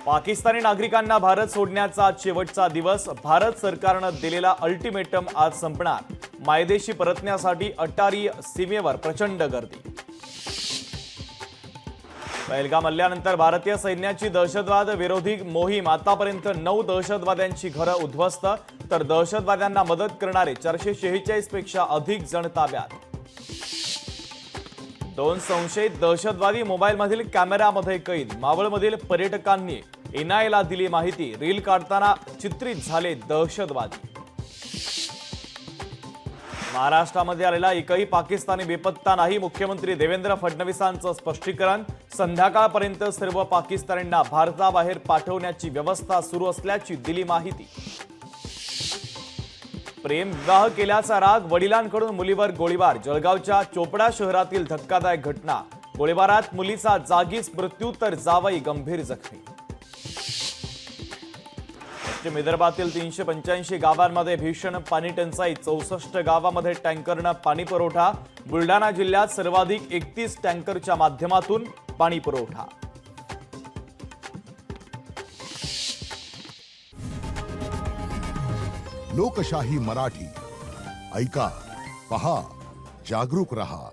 पाकिस्तानी नागरिकांना भारत सोडण्याचा आज शेवटचा दिवस। भारत सरकारनं दिलेला अल्टिमेटम आज संपणार। मायदेशी परतण्यासाठी अटारी सीमेवर प्रचंड गर्दी। पहलगाम हल्ल्यानंतर भारतीय सैन्याची दहशतवाद विरोधी मोहीम आतापर्यंत 9 दहशतवाद्यांची घरं उद्ध्वस्त, तर दहशतवाद्यांना मदत करणारे 446 पेक्षा अधिक जण ताब्यात। 2 संशयित दहशतवादी मोबाईलमधील कॅमेरामध्ये कैद। मावळमधील पर्यटकांनी एनआयला दिली माहिती। रील काढताना चित्रित झाले दहशतवादी। महाराष्ट्रामध्ये आलेला एकही पाकिस्तानी बेपत्ता नाही। मुख्यमंत्री देवेंद्र फडणवीसांचं स्पष्टीकरण। संध्याकाळपर्यंत सर्व पाकिस्तानींना भारताबाहेर पाठवण्याची व्यवस्था सुरू असल्याची दिली माहिती। प्रेम विवाह केल्याचा राग, वडिलांकडून मुलीवर गोळीबार। जळगावच्या चोपडा शहरातील धक्कादायक घटना। गोळीबारात मुलीचा जागीच मृत्यू, तर जावई गंभीर जखमी। पश्चिम विदर्भातील 385 गावांमध्ये भीषण पाणी टंचाई। 64 गावांमध्ये टँकरनं पाणी पुरवठा। बुलढाणा जिल्ह्यात सर्वाधिक 31 टँकरच्या माध्यमातून पाणी पुरवठा। लोकशाही मराठी ऐका, पहा, जागरूक रहा।